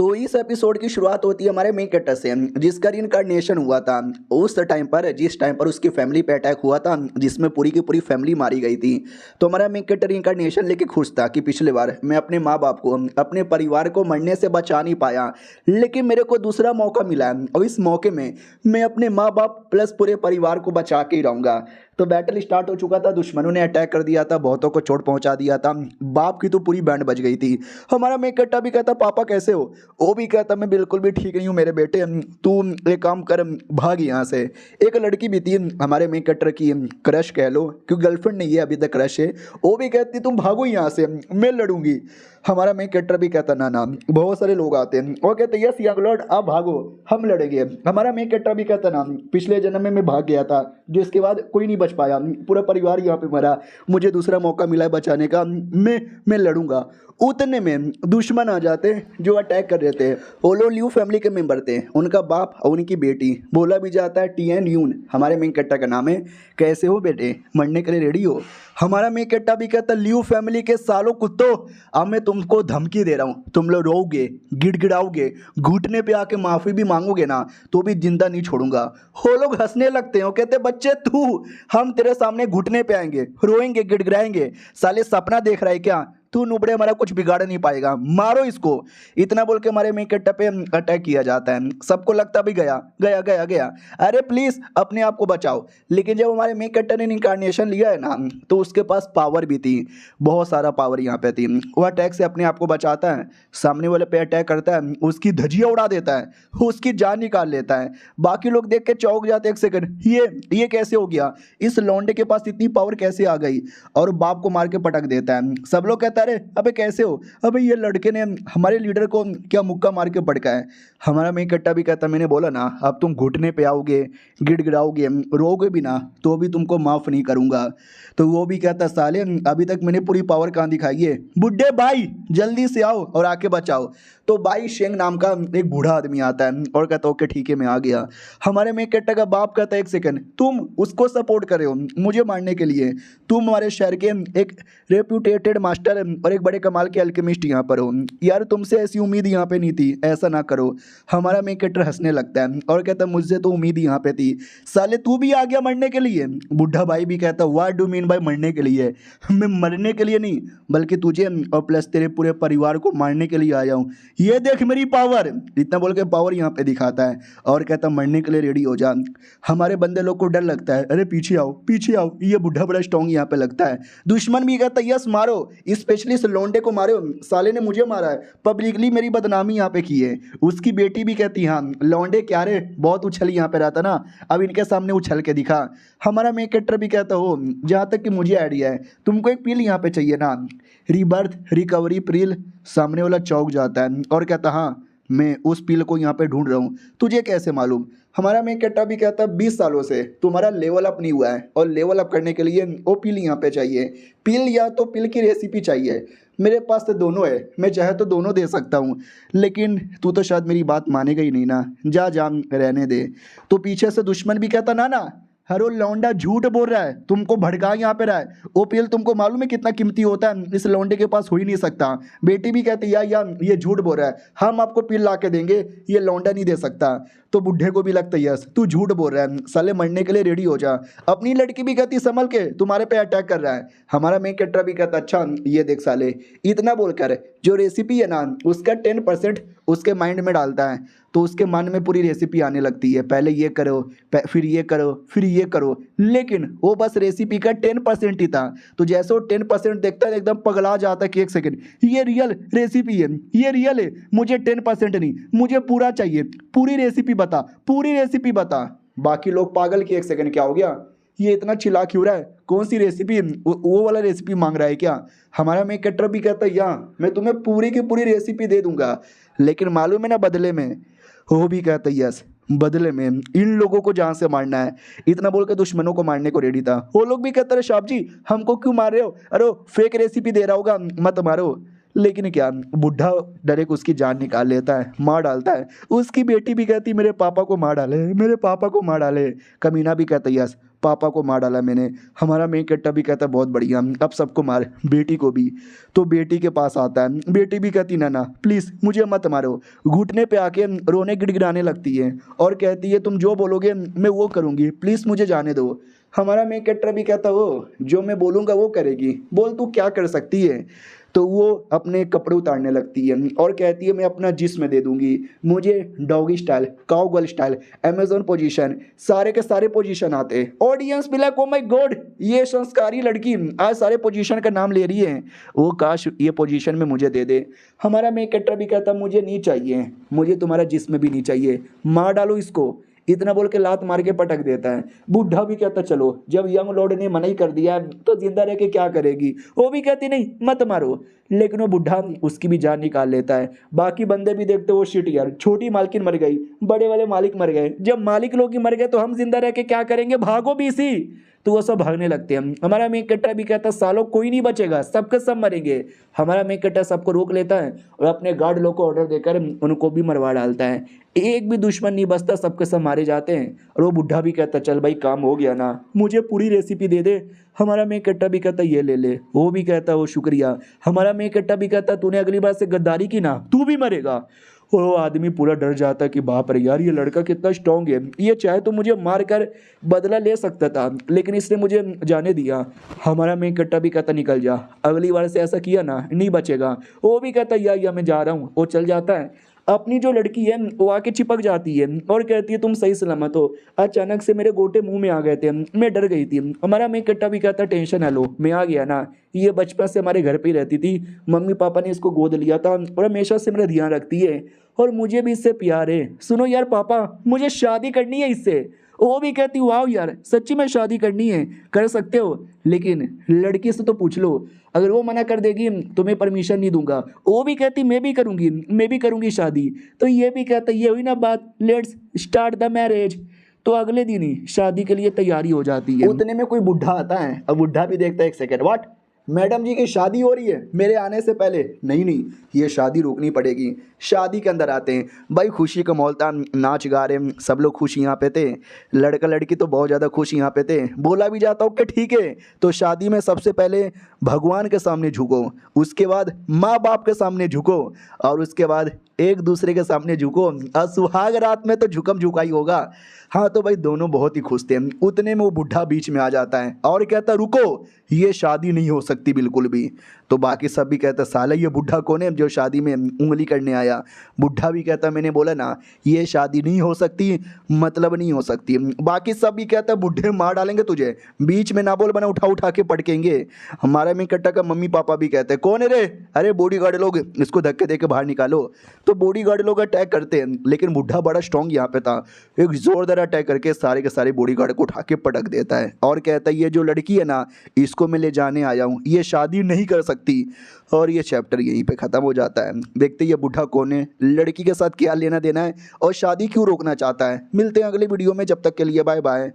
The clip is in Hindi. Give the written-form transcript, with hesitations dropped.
तो इस एपिसोड की शुरुआत होती है हमारे मेन कैरेक्टर से, जिसका रिइंकार्नेशन हुआ था उस टाइम पर, जिस टाइम पर उसकी फैमिली पे अटैक हुआ था, जिसमें पूरी की पूरी फैमिली मारी गई थी। तो हमारा मेन कैरेक्टर रिइंकार्नेशन लेके खुश था कि पिछले बार मैं अपने माँ बाप को, अपने परिवार को मरने से बचा नहीं पाया, लेकिन मेरे को दूसरा मौका मिला है और इस मौके में मैं अपने माँ बाप प्लस पूरे परिवार को बचा के ही रहूँगा। तो बैटल स्टार्ट हो चुका था, दुश्मनों ने अटैक कर दिया था, बहुतों को चोट पहुंचा दिया था, बाप की तो पूरी बैंड बज गई थी। हमारा मेन कैरेक्टर भी कहता पापा कैसे हो, वो भी कहता मैं बिल्कुल भी ठीक नहीं हूँ मेरे बेटे, तू एक काम कर, भाग यहाँ से। एक लड़की भी थी हमारे मेन कैरेक्टर की क्रश कह लो, क्योंकि गर्लफ्रेंड नहीं है अभी तक, क्रश है, वो भी कहती तुम भागो यहाँ से, मैं लड़ूंगी। हमारा मेन कैरेक्टर भी कहता ना ना, बहुत सारे लोग आते हैं और कहते यस यंग लॉर्ड आप भागो हम लड़ेंगे। हमारा मेन कैरेक्टर भी कहता ना पिछले जन्म में मैं भाग गया था, जिसके बाद कोई नहीं बच पाया, पूरा परिवार यहाँ पे मरा, मुझे दूसरा मौका मिला है बचाने का, मैं लड़ूंगा। उतने में दुश्मन आ जाते जो अटैक कर रहे थे, वो लोग ल्यू फैमिली के मेंबर थे, उनका बाप और उनकी बेटी। बोला भी जाता है टीएन यून, हमारे मेन कैरेक्टर का नाम है। कैसे हो बेटे, मरने के लिए रेडी हो? हमारा मेन कैरेक्टर भी कहता ल्यू फैमिली के सालों कुत्तों, अब मैं तुमको धमकी दे रहा हूँ, तुम लोग रोओगे, गिड़गिड़ाओगे, घुटने पे आके माफ़ी भी मांगोगे ना तो भी जिंदा नहीं छोड़ूंगा। वो लोग हंसने लगते हैं, कहते बच्चे तू, हम तेरे सामने घुटने पे आएंगे, रोएंगे, गिड़गिड़ाएंगे, साले सपना देख रहा है क्या तू? नुबड़े हमारा कुछ बिगाड़ नहीं पाएगा, मारो इसको। इतना बोल के हमारे मेन कैरेक्टर पे अटैक किया जाता है। सबको लगता भी गया गया गया गया, अरे प्लीज अपने आप को बचाओ। लेकिन जब हमारे मेन कैरेक्टर ने इनकार्नेशन लिया है ना, तो उसके पास पावर भी थी, बहुत सारा पावर यहाँ पे थी। वो अटैक से अपने आप को बचाता है, सामने वाले पे अटैक करता है, उसकी धजिया उड़ा देता है, उसकी जान निकाल लेता है। बाकी लोग देख के चौंक जाते, एक सेकंड ये कैसे हो गया, इस लौंडे के पास इतनी पावर कैसे आ गई, और बाप को मार के पटक देता है। सब लोग कहता है अरे अबे कैसे हो, अबे ये लड़के ने हमारे लीडर को क्या मुक्का मार के पटका है। हमारा मेन कैरेक्टर भी कहता मैंने बोला ना अब तुम घुटने पे आओगे, गिड़गिड़ाओगे, रोगे भी ना तो भी तुमको माफ़ नहीं करूंगा। तो वो भी कहता साले अभी तक मैंने पूरी पावर कहाँ दिखाई है, बुड्ढे भाई जल्दी से आओ और आके बचाओ। तो भाई शेंग नाम का एक बूढ़ा आदमी आता है और कहता ओके ठीक है मैं आ गया। हमारे मेन कैरेक्टर का बाप कहता है एक सेकंड, तुम उसको सपोर्ट कर रहे हो मुझे मारने के लिए, तुम हमारे शहर के एक रेप्यूटेटेड मास्टर और एक बड़े कमाल के अल्केमिस्ट यहाँ पर हो यार, तुमसे ऐसी उम्मीद यहाँ पे नहीं थी, ऐसा ना करो। हमारा मेन कैरेक्टर हंसने लगता है और कहता मुझसे तो उम्मीद यहाँ पे थी, साले तू भी आ गया मरने के लिए। बूढ़ा भाई भी कहता व्हाट डू मीन बाय मरने के लिए, मैं मरने के लिए नहीं बल्कि तुझे और प्लस तेरे पूरे परिवार को मारने के लिए आया हूँ, ये देख मेरी पावर। इतना बोल के पावर यहाँ पे दिखाता है और कहता मरने के लिए रेडी हो जा। हमारे बंदे लोग को डर लगता है, अरे पीछे आओ पीछे आओ, ये बुढ़ा बड़ा स्ट्रॉन्ग यहाँ पे लगता है। दुश्मन भी कहता यस मारो, स्पेशली इस लोंडे को मारो, साले ने मुझे मारा है, पब्लिकली मेरी बदनामी यहाँ पे की है। उसकी बेटी भी कहती हाँ लौंडे क्या रे बहुत उछल यहाँ पे रहता ना, अब इनके सामने उछल के दिखा। हमारा मेन कैरेक्टर भी कहता हो जहाँ तक कि मुझे आइडिया है तुमको एक पील यहाँ पे चाहिए ना, रीबर्थ रिकवरी पील। सामने वाला चौंक जाता है और कहता हाँ मैं उस पील को यहाँ पे ढूंढ रहा हूँ, तुझे कैसे मालूम? हमारा मेन कैरेक्टर भी कहता है 20 सालों से तुम्हारा लेवल अप नहीं हुआ है और लेवल अप करने के लिए वो पील यहाँ पे चाहिए, पील या तो पील की रेसिपी चाहिए। मेरे पास तो दोनों है, मैं चाहे तो दोनों दे सकता हूँ, लेकिन तू तो शायद मेरी बात मानेगा ही नहीं ना, जा जा रहने दे। तो पीछे से दुश्मन भी कहता ना ना हरो लौंडा झूठ बोल रहा है, तुमको भड़का यहाँ पे रहा है, वो पील तुमको मालूम है कितना कीमती होता है, इस लौंडे के पास हो ही नहीं सकता। बेटी भी कहती यार ये झूठ बोल रहा है, हम आपको पील ला के देंगे, ये लौंडा नहीं दे सकता। तो बुढ़े को भी लगता है यस तू झूठ बोल रहा है, साले मरने के लिए रेडी हो जा। अपनी लड़की भी कहती संभल के तुम्हारे पे अटैक कर रहा है। हमारा मेन कैरेक्टर भी कहता अच्छा ये देख साले, इतना बोलकर जो रेसिपी है ना उसका 10% उसके माइंड में डालता है, तो उसके मन में पूरी रेसिपी आने लगती है, पहले ये करो फिर ये करो फिर ये करो, लेकिन वो बस रेसिपी का 10% ही था। तो जैसे वो 10% देखता है एकदम पगला जाता है कि एक सेकंड ये रियल रेसिपी है, ये रियल है, मुझे 10% नहीं मुझे पूरा चाहिए, पूरी रेसिपी बता, पूरी रेसिपी बता। बाकी लोग पागल कि एक सेकंड क्या हो गया, ये इतना चिल्ला क्यों रहा है, कौन सी रेसिपी, वो वाला रेसिपी मांग रहा है क्या? हमारा मेन कैरेक्टर भी कहता है यहाँ मैं तुम्हें पूरी की पूरी रेसिपी दे दूंगा, लेकिन मालूम है ना बदले में, वो भी कहता है यस बदले में इन लोगों को जहाँ से मारना है। इतना बोल के दुश्मनों को मारने को रेडी था। वो लोग भी कहते रहे साहब जी हमको क्यों मार रहे हो, अरे फेक रेसिपी दे रहा होगा मत मारो। लेकिन क्या, बुढ़ा डायरेक्ट उसकी जान निकाल लेता है, मार डालता है। उसकी बेटी भी कहती मेरे पापा को मार डाले, मेरे पापा को मार डाले। कमीना भी कहता यस पापा को मार डाला मैंने। हमारा मेन कट्टा भी कहता बहुत बढ़िया, अब सबको मार, बेटी को भी। तो बेटी के पास आता है, बेटी भी कहती ना ना प्लीज़ मुझे मत मारो। घुटने पे आके रोने गिड़गिड़ाने लगती है और कहती है तुम जो बोलोगे मैं वो करूँगी, प्लीज़ मुझे जाने दो। हमारा मेन कैरेक्टर भी कहता वो जो मैं बोलूँगा वो करेगी, बोल तू क्या कर सकती है। तो वो अपने कपड़े उतारने लगती है और कहती है मैं अपना जिस्म दे दूंगी, मुझे doggy style, cow girl style, Amazon position, सारे के सारे पोजीशन आते हैं। ऑडियंस भी लाइक ओ माय गॉड, ये संस्कारी लड़की आज सारे पोजीशन का नाम ले रही है, वो काश ये पोजीशन में मुझे दे दे। हमारा मेन कैरेक्टर भी कहता मुझे नहीं चाहिए, मुझे तुम्हारा जिस्म भी नहीं चाहिए, मार डालो इसको। इतना बोल के लात मार के पटक देता है। बुढ़ा भी कहता चलो, जब यंग लॉर्ड ने मना ही कर दिया तो जिंदा रह के क्या करेगी। वो भी कहती नहीं मत मारो, लेकिन वो बुढ़ा उसकी भी जान निकाल लेता है। बाकी बंदे भी देखते वो शिट यार, छोटी मालकिन मर गई, बड़े वाले मालिक मर गए, जब मालिक लोग ही मर गए तो हम जिंदा रह के क्या करेंगे, भागो बीसी। तो वो सब भागने लगते हैं। हमारा मेन कट्टा भी कहता सालों कोई नहीं बचेगा, सबके सब मरेंगे। हमारा मेन कट्टा सबको रोक लेता है और अपने गार्ड लोग को ऑर्डर देकर उनको भी मरवा डालता है। एक भी दुश्मन नहीं बचता, सबके सब मारे जाते हैं। और वो बुढ़ा भी कहता चल भाई काम हो गया ना, मुझे पूरी रेसिपी दे दे। हमारा मेन कट्टा भी कहता ये ले ले, वो भी कहता वो शुक्रिया। हमारा मेन कट्टा भी कहता तूने अगली बार से गद्दारी की ना, तू भी मरेगा। वो आदमी पूरा डर जाता है कि बाप रे यार ये लड़का कितना स्ट्रांग है, ये चाहे तो मुझे मार कर बदला ले सकता था, लेकिन इसने मुझे जाने दिया। हमारा मेन कट्टा भी कहता निकल जा, अगली बार से ऐसा किया ना नहीं बचेगा। वो भी कहता या मैं जा रहा हूँ। वो चल जाता है। अपनी जो लड़की है वो आके चिपक जाती है और कहती है तुम सही सलामत हो, अचानक से मेरे गोटे मुंह में आ गए थे, मैं डर गई थी। हमारा मेन कट्टा भी कहता टेंशन है लो, मैं आ गया ना, ये बचपन से हमारे घर पे ही रहती थी, मम्मी पापा ने इसको गोद लिया था और हमेशा से मेरा ध्यान रखती है और मुझे भी इससे प्यार है। सुनो यार पापा, मुझे शादी करनी है इससे। वो भी कहती वाह यार सच्ची में शादी करनी है, कर सकते हो, लेकिन लड़की से तो पूछ लो, अगर वो मना कर देगी तो मैं परमिशन नहीं दूंगा। वो भी कहती मैं भी करूंगी शादी। तो ये भी कहता ये हुई ना बात, लेट्स स्टार्ट द मैरिज। तो अगले दिन ही शादी के लिए तैयारी हो जाती है। उतने में कोई बुढ़ा आता है, अब बुढ़ा भी देखता है एक सेकेंड, व्हाट मैडम जी की शादी हो रही है मेरे आने से पहले, नहीं ये शादी रोकनी पड़ेगी। शादी के अंदर आते हैं भाई, खुशी का माहौल था, नाच गा रहे सब लोग, खुश यहाँ पे थे, लड़का लड़की तो बहुत ज़्यादा खुश यहाँ पे थे। बोला भी जाता हूँ कि ठीक है तो शादी में सबसे पहले भगवान के सामने झुको, उसके बाद माँ बाप के सामने झुको और उसके बाद एक दूसरे के सामने झुको, और सुहाग रात में तो झुकम झुकाई होगा। हाँ तो भाई दोनों बहुत ही खुश थे। उतने में वो बुढ़ा बीच में आ जाता है और कहता रुको, ये शादी नहीं हो सकती बिल्कुल भी। तो बाकी सब भी कहता साला ये बुढ़ा कौन है जो शादी में उंगली करने आया। बुढ़ा भी कहता मैंने बोला ना ये शादी नहीं हो सकती, मतलब नहीं हो सकती। बाकी सब भी कहता बुढ़े मार डालेंगे तुझे, बीच में ना बोल बना उठा उठा के पटकेंगे। हमारा में कट्टा का मम्मी पापा भी कहते कौन है रे, अरे बॉडीगार्ड लोग इसको धक्के दे के बाहर निकालो। तो बॉडीगार्ड लोग अटैक करते हैं, लेकिन बुढ़ा बड़ा स्ट्रॉन्ग यहाँ पे था, एक जोरदार अटैक करके सारे के सारे बॉडीगार्ड को उठा के पटक देता है और कहता है ये जो लड़की है ना इसको मैं ले जाने आया हूँ, ये शादी नहीं कर सकती। और ये चैप्टर यहीं पे ख़त्म हो जाता है। देखते ये बुढ़ा कौन है, लड़की के साथ क्या लेना देना है और शादी क्यों रोकना चाहता है। मिलते हैं अगली वीडियो में, जब तक के लिए बाय बाय।